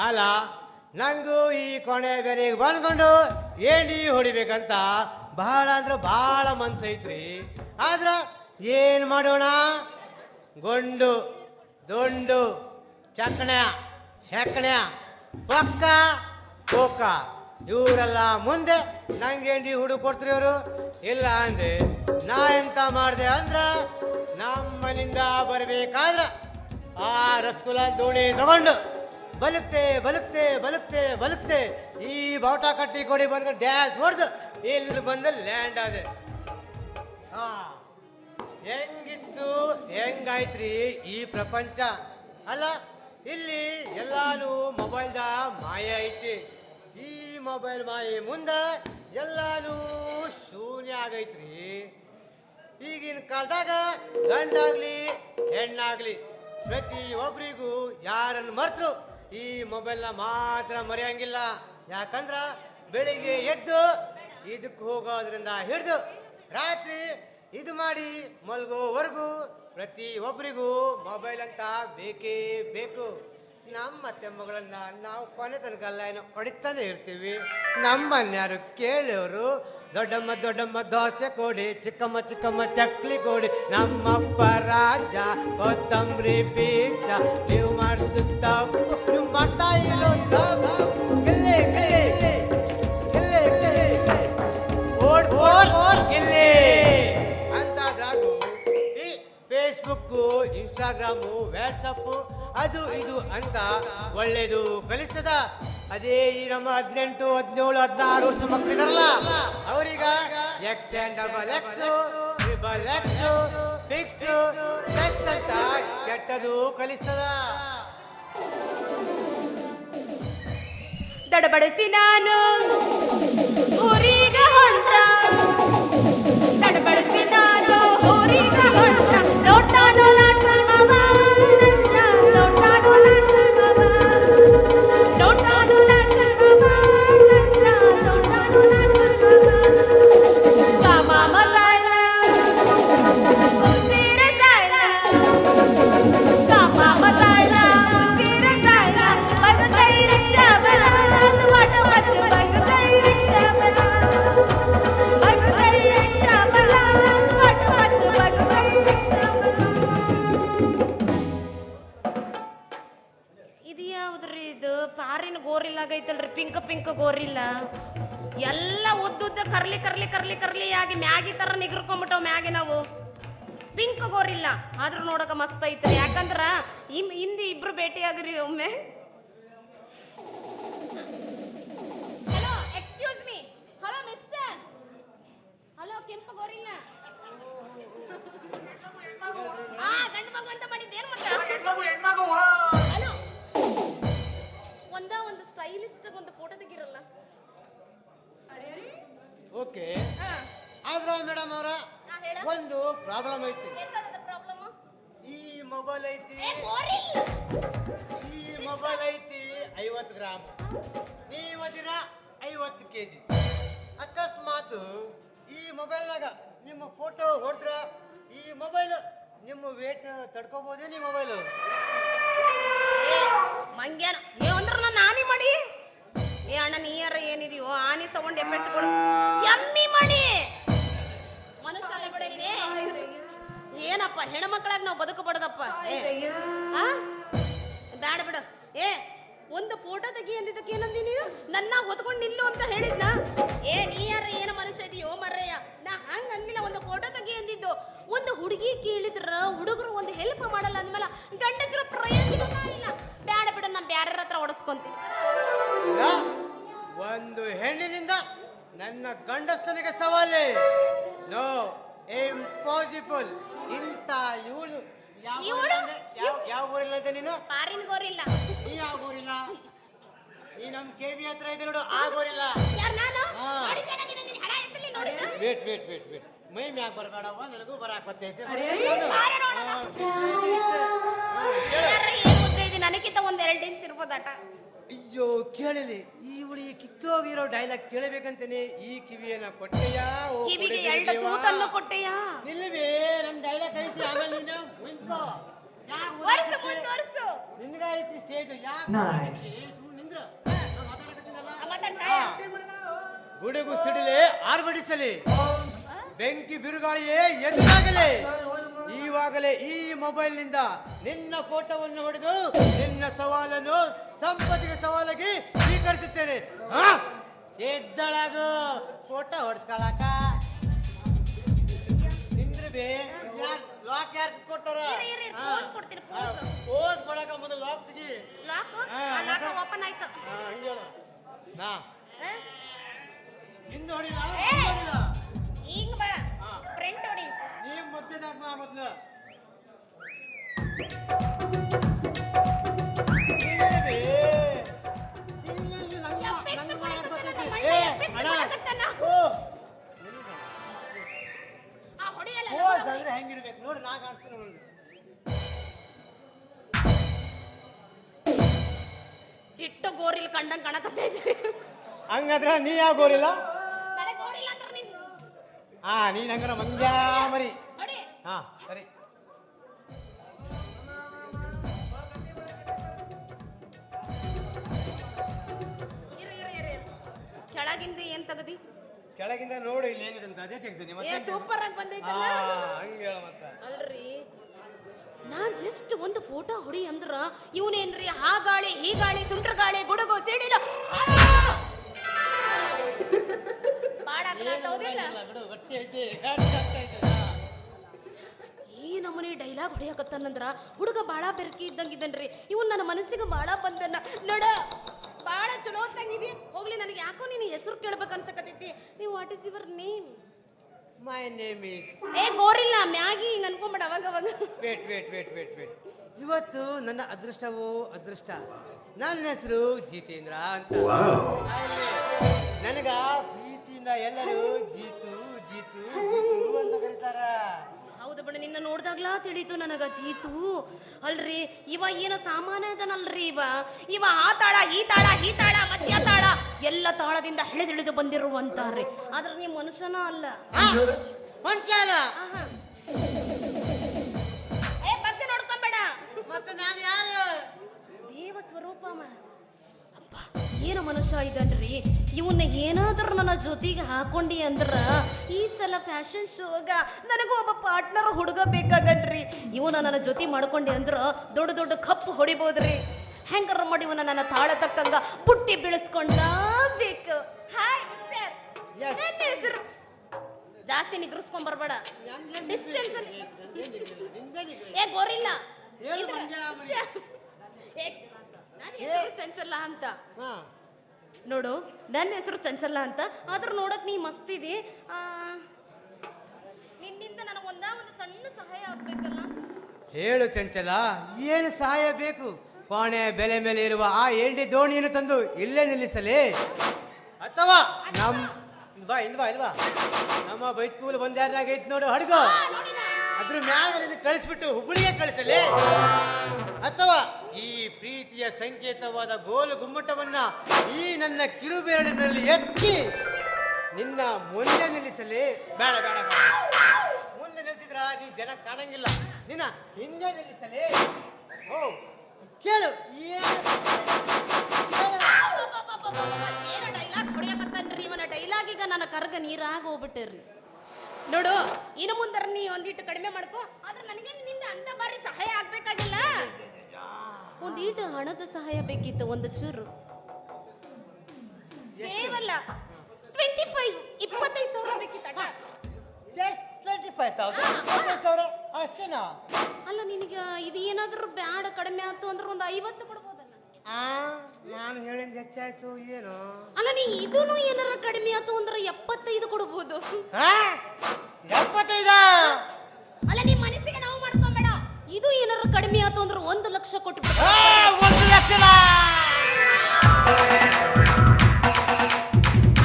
ಅಲ್ಲ ನಂಗೂ ಈ ಕೊನೆ ಬೆರೆಗೆ ಬಂದ್ಕೊಂಡು ಏಣಿ ಹೊಡಿಬೇಕಂತ ಬಹಳ ಅಂದ್ರೆ ಬಹಳ ಮನ್ಸೈತ್ರಿ. ಆದ್ರ ಏನ್ ಮಾಡೋಣ? ಗೊಂಡು ದೊಂಡು ಚಕ್ಣ್ಯ ಹೆಕ್ಣ್ಯ ಪಕ್ಕ ಕೋಕ ಇವರೆಲ್ಲ ಮುಂದೆ ನಂಗೇಂಡಿ ಹುಡುಗ ಕೊಡ್ತೀರಿ ಅವರು. ಇಲ್ಲ ಅಂದೆ ನಾ ಎಂತ ಮಾಡಿದೆ ಅಂದ್ರ ನಮ್ಮನಿಂದ ಬರ್ಬೇಕಾದ್ರ ಆ ರಸಗುಲ್ಲ ದೋಣಿ ತಗೊಂಡು ಬಲುಕ್ತೆ ಬಲುಕ್ತೆ ಬಲುಕ್ತೆ ಬಲುಕ್ತೆ ಈ ಬಾವುಟ ಕಟ್ಟಿ ಕೊಡಿ ಬಂದ್ಕೊಂಡು ಡ್ಯಾಶ್ ಹೊಡೆದು ಇಲ್ಲಿ ಬಂದು ಲ್ಯಾಂಡ್ ಆದೆ. ಹಾ, ಹೆಂಗಿತ್ತು ಹೆಂಗಾಯ್ತ್ರಿ ಈ ಪ್ರಪಂಚ. ಅಲ್ಲ ಇಲ್ಲಿ ಎಲ್ಲಾನು ಮೊಬೈಲ್ದ ಮಾಯ ಐತಿ. ಈ ಮೊಬೈಲ್ ಮಾಯೆ ಮುಂದೆ ಎಲ್ಲಾನು ಶೂನ್ಯ ಆಗೈತ್ರಿ. ಈಗಿನ ಕಾಲದಾಗ ಗಂಡಾಗ್ಲಿ ಹೆಣ್ಣಾಗ್ಲಿ ಪ್ರತಿ ಒಬ್ರಿಗೂ ಯಾರನ್ನು ಮರ್ತರು ಈ ಮೊಬೈಲ್ನ ಮಾತ್ರ ಮರೆಯಂಗಿಲ್ಲ. ಯಾಕಂದ್ರ ಬೆಳಿಗ್ಗೆ ಎದ್ದು ಇದಕ್ಕೆ ಹೋಗೋದ್ರಿಂದ ಹಿಡಿದು ರಾತ್ರಿ ಇದು ಮಾಡಿ ಮಲ್ಗೋವರೆಗೂ ಪ್ರತಿ ಒಬ್ರಿಗೂ ಮೊಬೈಲ್ ಅಂತ ಬೇಕೇ ಬೇಕು. ನಮ್ಮ ತೆಮ್ಮಗಳನ್ನ ನಾವು ಕೊನೆ ತನಕ ಏನು ಹೊಡಿತಾನೆ ಇರ್ತೀವಿ. ನಮ್ಮನ್ಯಾರು ಕೇಳೋರು ದೊಡ್ಡಮ್ಮ ದೊಡ್ಡಮ್ಮ ದೋಸೆ ಕೊಡಿ, ಚಿಕ್ಕಮ್ಮ ಚಿಕ್ಕಮ್ಮ ಚಕ್ಲಿ ಕೊಡಿ, ನಮ್ಮಪ್ಪ ರಾಜ ಕೊತ್ತಂಬರಿ ಬೀಜ, ನೀವು ಮಾಡ್ತಿದ್ದ ನೀವು ಮಾಡ್ತಾ ಇಲ್ಲೋ ಗಿಲ್ಲೆ ಗಿಲ್ಲೆ ಗಿಲ್ಲೆ ಗಿಲ್ಲೆ ಓಡ್ ಓಡ್ ಓಡ್ ಗಿಲ್ಲೆ ಅಂತಾದ್ರಾಗು ಈ ಫೇಸ್ಬುಕ್ಕು ಇನ್ಸ್ಟಾಗ್ರಾಮು ವಾಟ್ಸಪ್ಪು ಅದು ಇದು ಅಂತ ಒಳ್ಳೇದು ಕಲಿಸ್ತದ. ಅದೇ ಈ ನಮ್ಮ 18, 17, 16 ವರ್ಷ ಮಕ್ಕಳಿದಾರಲ್ಲ ಅವ್ರೀಗ X and double X triple X fix X ಅಂತ ಕೆಟ್ಟದು ಕಲಿಸ್ತದ. ತಡಬಡಿಸಿ ನಾನು ಊರಿಗೆ ಹೊಂಟ್ರ, ತಡಬಡಿಸಿ ನಾನು ಊರಿಗೆ ಹೊಂಟ್ರ, ನೋಡ್ತಾನೋ ಗೋರಿಲ್ಲಾಗೈತಲ್ರಿ, ಪಿಂಕ್ ಪಿಂಕ್ ಗೋರಿಲ್ಲ ಎಲ್ಲ ಉದ್ದುದ್ದ ಕರ್ಲಿ ಕರ್ಲಿ ಕರ್ಲಿ ಕರ್ಲಿ ಆಗಿ ಮ್ಯಾಗಿ ತರ ನಿಗರ್ಕೊಂಡ್ಬಿಟ್ಟವ್ ಮ್ಯಾಗಿ ನಾವು. ಪಿಂಕ್ ಗೋರಿಲ್ಲ ಆದ್ರೂ ನೋಡಕ ಮಸ್ತ್ ಐತ್ರಿ. ಯಾಕಂದ್ರ ಹಿಂದಿ ಇಬ್ರು ಭೇಟಿ ಆಗ್ರಿ ಒಮ್ಮೆ. Hello excuse me, hello mister, hello ಕೆಂಪು ಗೋರಿಲ್ಲ ಗಂಡು ಮಗು ಅಂತ ಮಾಡಿದ್ದೇನು ಮತ್ತೆ? ಹಲೋ ಒಂದು ಸ್ಟೈಲಿಸ್ಟ್ ಒಂದು ಫೋಟೋ ತೆಗಿರಲ್ಲ. ಓಕೆ, ಆದ್ರ ಮೇಡಮ್ ಅವರ ಒಂದು ಪ್ರಾಬ್ಲಮ್ ಐತಿ. ಈ ಮೊಬೈಲ್ ಐತಿ 50 ಗ್ರಾಮ್, ನೀವದಿರ 50 kg. ಅಕಸ್ಮಾತ್ ಈ ಮೊಬೈಲ್ನಾಗ ನಿಮ್ಮ ಫೋಟೋ ಹೊಡೆದ್ರ ಈ ಮೊಬೈಲ್ ನಿಮ್ಮ ವೇಟ್ ತಡ್ಕೋಬಹುದೇ? ಈ ಮೊಬೈಲ್ ಮಂಗ್ಯಾನ ಅಂದ್ರ ನಾನಿ ಮಾಡಿ ಏ ಅಣ್ಣ ನೀಯರ ಏನಿದೆಯೋ ಆನಿ ಸೌಂಡ್ ಎಫೆಕ್ಟ್ ಕೊಡು ಎಮ್ಮಿ ಮಾಡಿ ಮನುಷ್ಯ ಬಿಡೇ. ಏನಪ್ಪ ಹೆಣ್ಮಕ್ಳಾಗ ನಾವು ಬದುಕಬಾರ್ದಪ್ಪ. ಬ್ಯಾಡ ಬಿಡು. ಒಂದು ಫೋಟೋ ತೆಗಿ ಅಂದಿದ್ದಕ್ಕೆ ಏನಂದಿ ನೀನು? ನನ್ನ ಹೊತ್ಕೊಂಡು ನಿಲ್ಲು ಅಂತ ಹೇಳಿದ್ನ? ನೀಯಾರ ಏನು ಮನುಷ್ಯ ಇದೆಯೋ ಮರ್ರಯ್ಯ, ನಾ ಹಂಗ ಅಂದಿಲ್ಲ. ಒಂದು ಫೋಟೋ ತೆಗಿ ಅಂದಿದ್ದು. ಒಂದು ಹುಡುಗಿ ಕೇಳಿದ್ರ ಹುಡುಗರು ಒಂದು ಹೆಲ್ಪ್ ಮಾಡಲ್ಲ ಅಂದ್ಮೇಲೆ ಗಂಡಸರು ಪ್ರಯೋಜನ ಮಾಡಿಲ್ಲ. ಬ್ಯಾಡ ಬಿಡ, ನಾ ಬ್ಯಾರ ಹತ್ರ ಹೊಡಸ್ಕೊಂತೀನಿ. ಒಂದು ಹೆಣ್ಣಿನಿಂದ ನನ್ನ ಗಂಡಸ್ತನಿಗೆ ಸವಾಲೆ. No impossible. ಇಂತ ಇವಳು ಯಾವ ಊರಿಲ್ಲ ಅಂತ ನೀನು? ಪಾರಿನ ಗೋರಿಲ್ಲ. ನೀ ಯಾವ ಊರಿಲ್ಲ? ಈ ನಮ್ ಕೆಬಿ ಹತ್ರ ಇದೆ ನೋಡು, ಆ gorilla. Wait wait wait wait, ಮೈ ಮ್ಯಾಗ ಬರಬೇಡವ, ನನಗೂ ಬರಾಕ್ ಬರ್ತೈತೆ. ನನಗಿಂತ ಒಂದ್ 2 ಇಂಚ್ ಇರ್ಬೋದಾಟ. ಅಯ್ಯೋ ಕೇಳಲಿ, ಈ ಹುಡುಗಿ ಕಿತ್ತೋಗಿರೋ ಡೈಲಾಗ್ ಕೇಳಬೇಕಂತೇನೆ ಈ ಕಿವಿಯನ್ನ ಕೊಟ್ಟೆಯಾ? ಕಿವಿಗೆ 2 ತೂತನ್ನು ಕೊಟ್ಟೆಯಾ? ಇಲ್ಲವೇ ನನ್ ಡೈಲಾಗ್ ಐತಿ. ಆಮೇಲೆ ನೀನು ನಿನ್ಗೈತಿ ಸ್ಟೇಜ್. ಯಾಕೆ ಗುಡುಗು ಸಿಡಿಲೆ ಆರ್ಭಟಿಸಲಿ, ಬೆಂಕಿ ಬಿರುಗಾಳಿಯೇ ಎದುರಾಗಲಿ, ಈವಾಗಲೇ ಈ ಮೊಬೈಲ್ನಿಂದ ನಿನ್ನ ಫೋಟೋವನ್ನು ಹೊಡೆದು ನಿನ್ನ ಸವಾಲನ್ನು ಸಂಪತ್ತಿಗೆ ಸವಾಲಾಗಿ ಸ್ವೀಕರಿಸುತ್ತೇನೆ. ಎದ್ದಳಾಗು, ಫೋಟೋ ಹೊಡ್ಸ್ಕೊಳಕ ನಿಂದ್ರಬೇ. ಲಾಕ್ ಯಾರು ಕೊಡ್ತಾರ? ಪೋಸ್ ಕೊಡಕ ಮೊದಲು ಲಾಕ್ ತೆಗಿ. ಓಪನ್ ಆಯ್ತು. ನಾ ಹಿಂದೆ ಹೊಡಿಲ್ಲ, ಈಗ ಬಾ, ಫ್ರಂಟ್ ಹೊಡಿ. ನೀವು ಮಧ್ಯದಾಗ ಬಾ ಮೊದ್ಲು. ಹೆಂಗಿರ್ಬೇಕು ನೋಡಿ, ನಾ ಕಾಣಿಸ್ತೀನಿ. ಇಟ್ಟು ಗೋರಿಲ್ ಕಂಡಂಗ್ ಕಾಣಕತ್ತೈತಿ. ಹಂಗಾದ್ರ ನೀ ಯಾವ ಗೋರಿಲ್ಲ? ಗೋರಿಲ್ಲ ಅಂದ್ರೆ ನೀನ್ ಹಂಗಾರ ಮಂಗ್ಯಾ ಮರಿ. ಸರಿ. ಕೆಳಗಿಂದ ಏನ್ ತಗದಿ? ಕೆಳಗಿಂದ ನೋಡಿ ಇಲ್ಲಿ ಏನಿದೆ ಅದೇ ತೆಗ್ದು. ಸೂಪರ್ ಆಗಿ ಬಂದೈತಲ್ಲ. ಹಂಗ ಹೇಳ ಮತ್ತ. ಅಲ್ರಿ, ನಾನ್ ಜಸ್ಟ್ ಒಂದು ಫೋಟೋ ಹೊಡಿ ಅಂದ್ರ ಇವನೇನ್ರಿ ಆ ಗಾಳಿ ಈ ಗಾಳಿ ತುಂಟ್ರ ಗಾಳಿ ಗುಡುಗು ಸಿಡಿಲು ಈ ನಮೂನಿ ಡೈಲಾಗ್ ಹೊಡಿಯಾಕತ್ತಾನಂದ್ರ ಹುಡುಗ ಬಾಳ ಬೆರಕಿ ಇದ್ದಂಗಿದ್ದನ್ರಿ. ಇವನ್ ನನ್ನ ಮನಸ್ಸಿಗೆ ಬಾಳ ಬಂದನ್ನ ನೋಡ, ಬಾಳ ಚಲೋ ತಂಗಿದಿ. ಹೋಗ್ಲಿ, ನನಗೆ ಯಾಕೋ ನೀನು ಹೆಸರು ಕೇಳ್ಬೇಕು ಅನ್ಸಕತ್ತೈತಿ. ನೀವು what is your name? My name is gorilla Maggi ಹಿಂಗ ಅನ್ಕೊಂಬೇಡ ಅವಾಗ ಅವಾಗ. ವೇಟ್. ಇವತ್ತು ನನ್ನ ಅದೃಷ್ಟವೋ ಅದೃಷ್ಟ. ನನ್ನ ಹೆಸರು ಜಿತೇಂದ್ರ ಅಂತ. ನನಗ ಪ್ರೀತಿಯಿಂದ ಎಲ್ಲರೂ ಜೀತು ಜೀತು ಜೀತು ಅಂತ ಕರೀತಾರ. ಹೌದು ಬಿಡ, ನಿನ್ನ ನೋಡ್ದಾಗ್ಲಾ ತಿಳಿತು ನನಗ ಜೀತು. ಅಲ್ರಿ, ಇವ ಏನೋ ಸಾಮಾನ್ಯ ಅದನಲ್ರಿ. ಇವ ಆ ತಾಳ ಈ ತಾಳ ಈ ತಾಳ ಮಧ್ಯ ತಾಳ ಎಲ್ಲ ತಾಳದಿಂದ ಹಿಡಿದಿಳಿದು ಬಂದಿರುವಂತಾರ್ರಿ. ಆದ್ರೆ ನೀವು ಮನುಷ್ಯನ ಅಲ್ಲ. ಮನುಷ್ಯ ಅಲ್ಲ. ಬಗ್ಗೆ ನೋಡ್ಕೊಂಬೇಡ. ಮತ್ತೆ ನಾನು ಯಾರು? ದೇವ ಸ್ವರೂಪ. ಅಪ್ಪ, ಏನು ಮನುಷ್ಯ ಇದನ್ರಿ. ಇವನ್ನ ಏನಾದ್ರೂ ನನ್ನ ಜೊತೆಗೆ ಹಾಕೊಂಡಿ ಅಂದ್ರ ಈ ಸಲ ಫ್ಯಾಷನ್ ಶೋಗ ನನಗೂ ಒಬ್ಬ ಪಾರ್ಟ್ನರ್ ಹುಡುಗ ಬೇಕಾಗನ್ರಿ. ಇವನ ನನ್ನ ಜೊತೆ ಮಾಡ್ಕೊಂಡಿ ಅಂದ್ರ ದೊಡ್ಡ ದೊಡ್ಡ ಕಪ್ಪು ಹೊಡಿಬೋದ್ರಿ. ಹೆಂಗಾರ ಮಾಡಿ ಇವನ ನನ್ನ ತಾಳ ತಕ್ಕಂಗ ಪುಟ್ಟಿ ಬೀಳಿಸ್ಕೊಂಡಬೇಕು. ಹಾಯ್ ಸರ್, ನನ್ನ ಹೆಸರು. ಜಾಸ್ತಿ ನಿಗ್ರಸ್ಕೊಂಡ್ ಬರ್ಬೇಡ. Distance gorilla. ಚಂಚಲ ಅಂತ ನೋಡು, ನನ್ನ ಹೆಸರು ಚಂಚಲ ಅಂತ. ಆದ್ರೂ ನೋಡಕ್ ನೀ ಮಸ್ತಿದಿ. ನಿನ್ನಿಂದ ನನಗೊಂದ ಒಂದು ಸಣ್ಣ ಸಹಾಯ ಆಗ್ಬೇಕಲ್ಲ. ಹೇಳು ಚಂಚಲ, ಏನು ಸಹಾಯ ಬೇಕು? ಕೋಣೆ ಬೆಲೆ ಮೇಲೆ ಇರುವ ಆ ಎಂಡಿ ದೋಣಿಯನ್ನು ತಂದು ಇಲ್ಲೇ ನಿಲ್ಲಿಸಲೇ, ಅಥವಾ ಇಲ್ವಾ ನಮ್ಮ ಬೈಸ್ಕೂಲ್ ಬಂದ್ಯಾರ್ನಾಗ ಐತ್ ನೋಡು ಹಡ್ಗ, ಅದ್ರ ಮ್ಯಾಗ ಕಳಿಸ್ಬಿಟ್ಟು ಹುಬ್ಬಳ್ಳಿಗೆ ಕಳಿಸಲೇ, ಅಥವಾ ಈ ಪ್ರೀತಿಯ ಸಂಕೇತವಾದ ಗೋಲು ಗುಮ್ಮಟವನ್ನ ಈ ನನ್ನ ಕಿರುಬೆರಳಿನಲ್ಲಿ ಎತ್ತಿ ನಿನ್ನ ಮುಂದೆ ನಿಲ್ಲಿಸಲೇ. ಬೇಡ ಮುಂದೆ ನಿಲ್ಸಿದ್ರ ನೀ ಜನ ಕಾಣಂಗಿಲ್ಲ, ನಿನ್ನ ಹಿಂದೆ ನಿಲ್ಲಿಸಲೇ. ಓ ಕೇಳು, ಏನು ಡೈಲಾಗ್ ಹೊಡಿಯಕತ್ತನ್ರಿ ಇವನ ಡೈಲಾಗ್. ಈಗ ನನ್ನ ಕರ್ಗ ನೀರಾಗ ಹೋಗ್ಬಿಟ್ಟೇರ್ರಿ. ನೋಡು, ಇನ್ನು ಮುಂದರ ನೀ ಒಂದಿಟ್ಟು ಕಡಿಮೆ ಮಾಡ್ಕೋ. ಆದ್ರೆ ನನಗೆ ನಿನ್ನಿಂದ ಅಂತ ಬಾರಿ ಸಹಾಯ ಆಗ್ಬೇಕಾಗಿಲ್ಲ. ಒಂದೀಟು ಹಣದ ಸಹಾಯ ಬೇಕಿತ್ತು, ಒಂದು ಚೂರು. ಕೇವಲ 25,000 ಬೇಕಿತ್ತ. ಅಷ್ಟೇನಾ? ಅಲ್ಲ, ನಿನಗ ಇದು ಏನಾದ್ರೂ ಬ್ಯಾಡ ಕಡಿಮೆ ಆಯ್ತು ಅಂದ್ರೆ ಒಂದು 50 ಕೊಡ್ಬೋದಲ್ಲ. ನಾನು ಹೇಳಿದ ಹೆಚ್ಚಾಯ್ತು ಏನು? ಅಲ್ಲ, ನೀ ಇದೂನು ಏನಾರ ಕಡಿಮೆ ಆಯ್ತು ಅಂದ್ರೆ 75 ಕೊಡ್ಬೋದು. 75? ಅಲ್ಲ, ನಿಮ್ ಮನಸ್ಸಿಗೆ ನಾವು ಮಾಡ್ಕೊಂಬೇಡ. ಇದು ಏನಾರ ಕಡಿಮೆ ಆಯ್ತು ಅಂದ್ರೆ 1 ಲಕ್ಷ ಕೊಟ್ಟು 1 ಲಕ್ಷ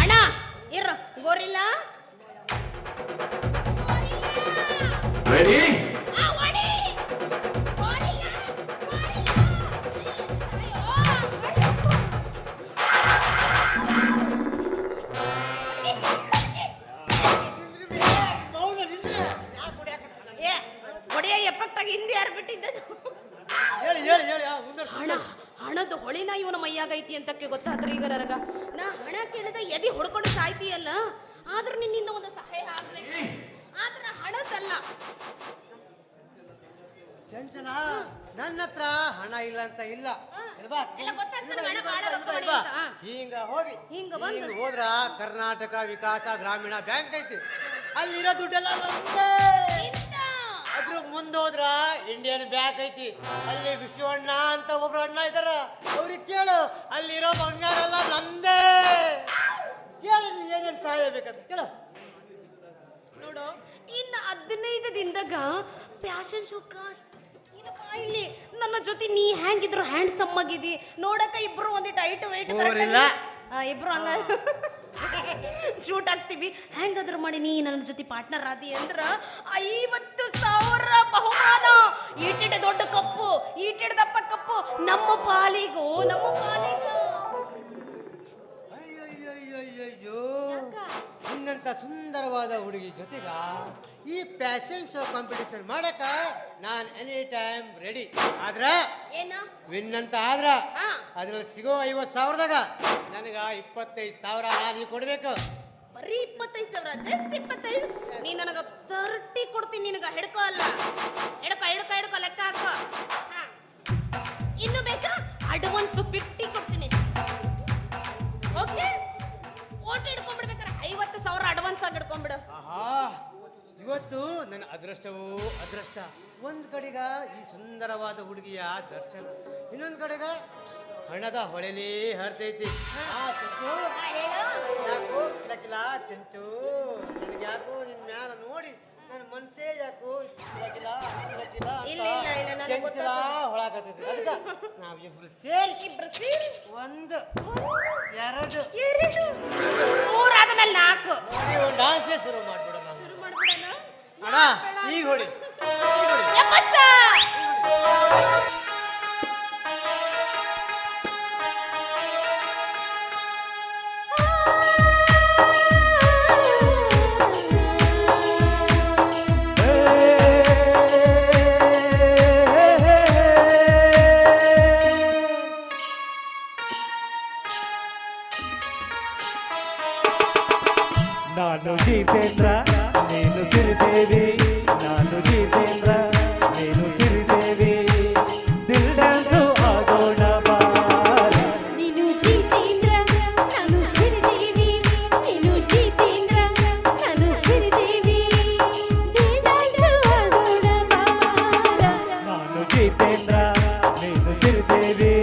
ಅಣ್ಣ ಇರ ಗೋರಿಲ್ಲ. ರೆಡಿ? ಒಡೆಯ ಎಫೆಕ್ಟ್ ಆಗಿ ಹಿಂದೆ ಯಾರು ಬಿಟ್ಟಿದ್ದ? ಹೇಳಿ ಹಣದ ಇವನ ಮೈಯಾಗ ಐತಿ ಅಂತಕ್ಕೆ ಗೊತ್ತಾದ್ರೆ ಈಗ ನನಗ ನಾ ಹಣ ಕೇಳಿದ ಎದಿ ಹೊಡ್ಕೊಂಡು ಸಾಯ್ತೀಯಲ್ಲ, ಆದ್ರೂ ನಿನ್ನಿಂದ ಒಂದು ಸಹಾಯ ಆಗ್ಬೇಕು. ಆದ್ರ ಹಣದಲ್ಲ. ಚಂಚಲ, ನನ್ನ ಹತ್ರ ಹಣ ಇಲ್ಲ ಅಂತ ಇಲ್ಲ. ಎಲ್ಲ ಗೊತ್ತಾಯ್ತು ನನಗೆ, ಹಣ ಬಾಳ ರೊಕ್ಕ ಮಾಡಿ ಅಂತ. ಹಿಂಗ ಹೋಗಿ ಹಿಂಗ ಬಂದು ಹೋದ್ರ ಕರ್ನಾಟಕ ವಿಕಾಸ ಗ್ರಾಮೀಣ ಬ್ಯಾಂಕ್ ಐತಿ, ಅಲ್ಲಿರೋ ದುಡ್ಡೆಲ್ಲ ನಮ್ದೇ. ಇಂದ. ಅದ್ರ ಮುಂದೋದ್ರ ಇಂಡಿಯನ್ ಬ್ಯಾಂಕ್ ಐತಿ, ಅಲ್ಲಿ ವಿಶ್ವಣ್ಣ ಅಂತ ಒಬ್ರು ಅಣ್ಣ ಇದಾರ, ಅವ್ರಿಗೆ ಕೇಳು, ಅಲ್ಲಿರೋ ಬಂಗಾರ ಎಲ್ಲ ನಂದೇ. ಕೇಳಿ ನೀನ್ ಏನೇನ್ ಸಹಾಯ ಬೇಕಂತ ಕೇಳು. ನೋಡು, ಇನ್ನು 15 ದಿನದಾಗ ಫ್ಯಾಷನ್ ಶೋ ಇಲ್ಲಿ ನನ್ನ ಜೊತೆ ನೀ ಹೆಂಗಿದ್ರು ಹ್ಯಾಂಡ್ಸಮ್ ಆಗಿದಿ ನೋಡಕ, ಇಬ್ರು ಒಂದಿಟ್ಟು ಹೈಟ್ ವೇಟ್ ಇಬ್ರು ಹಂಗ ಶೂಟ್ ಆಗ್ತೀವಿ. ಹೆಂಗಾದ್ರು ಮಾಡಿ ನೀ ನನ್ನ ಜೊತೆ ಪಾರ್ಟ್ನರ್ ಆದಿ ಅಂದ್ರ 50,000 ಬಹುಮಾನ, ಈಟಿಡ ದೊಡ್ಡ ಕಪ್ಪು, ಈಟಿಡ ದಪ್ಪ ಕಪ್ಪು ನಮ್ಮ ಪಾಲಿಗೂ, ನಮ್ಮ ಪಾಲಿಗೂ. ಅಯ್ಯಯ್ಯಯ್ಯಯ್ಯೋ, ನಿನ್ನಂತ ಸುಂದರವಾದ ಹುಡುಗಿ ಜೊತೆಗ ಈ ಫ್ಯಾಷನ್ ಶೋ ಕಾಂಪಿಟೇಷನ್ ಮಾಡಕ ನಾನ್ ಎನಿ ಟೈಮ್ ರೆಡಿ. ಆದ್ರ ಏನ ವಿನ್ ಅಂತ ಆದ್ರ ಅದ್ರಲ್ಲಿ ಸಿಗೋ 50,000ದಾಗ ನನಗ 25,000 ನಾದಿ ಕೊಡ್ಬೇಕು. ಬರೀ 25,000, ಜಸ್ಟ್ 25. ನೀ ನನಗ 30 ಕೊಡ್ತೀನಿ. ನಿನಗ ಹಿಡ್ಕೋ ಅಲ್ಲ, ಹಿಡ್ಕೋ ಹಿಡ್ಕೋ ಹಿಡ್ಕೋ, ಲೆಕ್ಕ ಹಾಕೋ. ಇನ್ನು ಬೇಕಾ? ಅಡ್ವಾನ್ಸ್ 50 ಕೊಡ್ತೀನಿ. ಓಕೆ, ಓಟ್ ಹಿಡ್ಕೊಂಡ್ಬಿಡ್ಬೇಕಾರೆ 50,000 ಅಡ್ವಾನ್ಸ್ ಆಗಿ ಹಿಡ್ಕೊಂಡ್ಬಿಡು. ಆಹಾ, ಇವತ್ತು ನನ್ನ ಅದೃಷ್ಟವೂ ಅದೃಷ್ಟ. ಒಂದ್ ಕಡೆಗ ಈ ಸುಂದರವಾದ ಹುಡುಗಿಯ ದರ್ಶನ, ಇನ್ನೊಂದ್ ಕಡೆಗ ಹಣದ ಹೊಳೆನೇ ಹರಿದೈತಿ. ಯಾಕೋ ಕಿಲಕಿಲ ಚೆಂಚು, ನನಗೆ ಯಾಕೋ ನಿನ್ ಮ್ಯಾಲ ನೋಡಿ ನನ್ನ ಮನ್ಸೇ ಯಾಕೋ ಕಿಲಕಿಲ ಕಿಲಕಿಲ ಚೆಂಚಲ ಹೊಳಾಕತ್ತೈತಿ. ಅದಕ್ಕ ನಾವಿಬ್ರು ಸೇರಿ ಒಂದು ಎರಡು ಮೂರಾದ್ಮೇಲೆ 4 ನೋಡಿ ಒಂದು ಡಾನ್ಸೇ ಶುರು ಮಾಡ್ಬಿಡೋಣ. ಶುರು ಮಾಡ್ಬಿಡೋಣ. ಅಣ್ಣ ಈಗ ಹೊಡಿ. ನಾನು ಜಿತೇಂದ್ರ, ನೀನು ಸಿರಿದೇವಿ. ನಾನು ಜಿತೇಂದ್ರ, ನೀನು ಸಿರಿದೇವಿ. ದಿಲ್ ಡ್ಯಾನ್ಸು ಆಗೋಣ ಬಾರ. ನೀನು ಜಿತೇಂದ್ರ, ನಾನು ಸಿರಿದೇವಿ. ನೀನು ಜಿತೇಂದ್ರ, ನಾನು ಸಿರಿದೇವಿ. ದಿಲ್ ಡ್ಯಾನ್ಸು ಆಗೋಣ ಬಾರ. ನಾನು ಜಿತೇಂದ್ರ, ನೀನು ಸಿರಿದೇವಿ.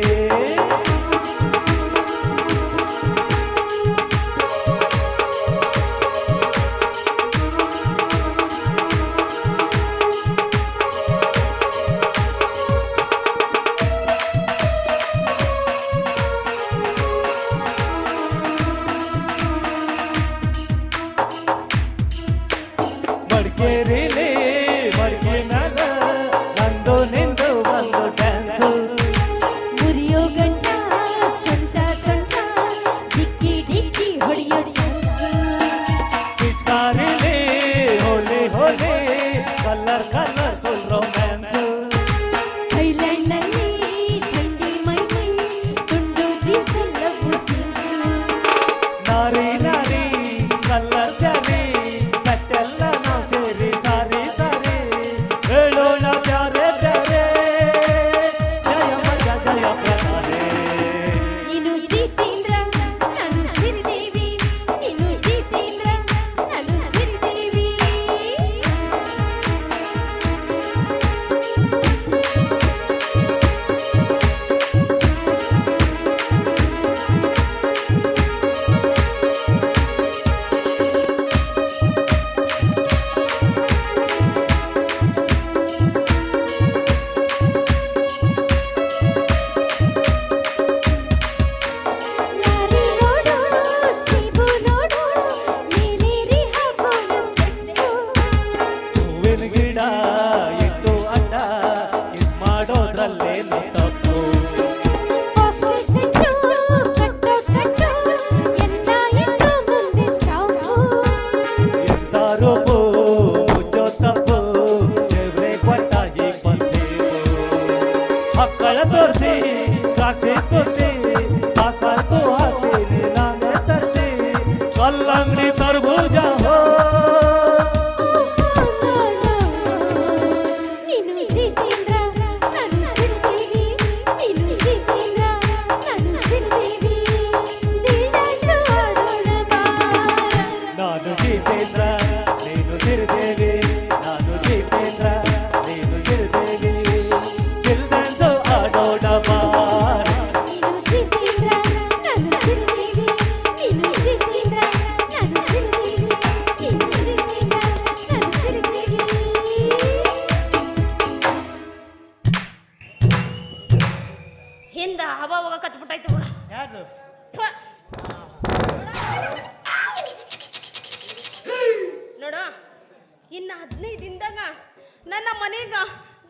ನಮ್ಮ ಮನೆಗ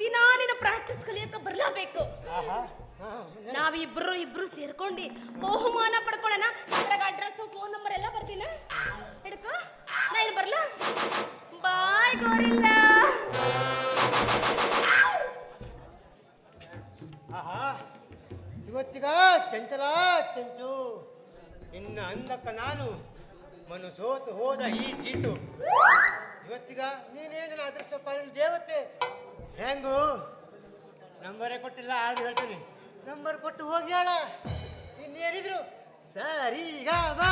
ದಿನಾ ನೀನು ಪ್ರಾಕ್ಟೀಸ್ ಕಲಿಯಕ ಬರ್ಲಾಬೇಕು. ನಾವಿಬ್ರು ಸೇರ್ಕೊಂಡು ಬಹುಮಾನ ಪಡ್ಕೊಳ್ಳೋಣ. ಅದ್ರಾಗ ಅಡ್ರೆಸ್ ಫೋನ್ ನಂಬರ್ ಎಲ್ಲ ಬರ್ತೀನ ಹಿಡ್ಕೊ. ನಾ ಏನು ಬರ್ಲಾ? ಬಾಯ್ ಗೋರಿಲ್ಲ. ಇವತ್ತಿಗ ಚಂಚಲ ಚಂಚು ಇನ್ನ ಅಂದಕ್ಕ ನಾನು ಮನು ಸೋತು ಹೋದ ಈ ಜೀತು. ಇವತ್ತಿಗ ನೀನೇನು ಅದೃಷ್ಟ ಪಾಲಿನ ದೇವತೆ. ಹೆಂಗು ನಂಬರೇ ಕೊಟ್ಟಿಲ್ಲ, ಆಗ ಹೇಳ್ತೀನಿ. ನಂಬರ್ ಕೊಟ್ಟು ಹೋಗ್ಯಾಳ. ಇನ್ನೇನಿದ್ರು ಸರಿ ಗ ಬಾ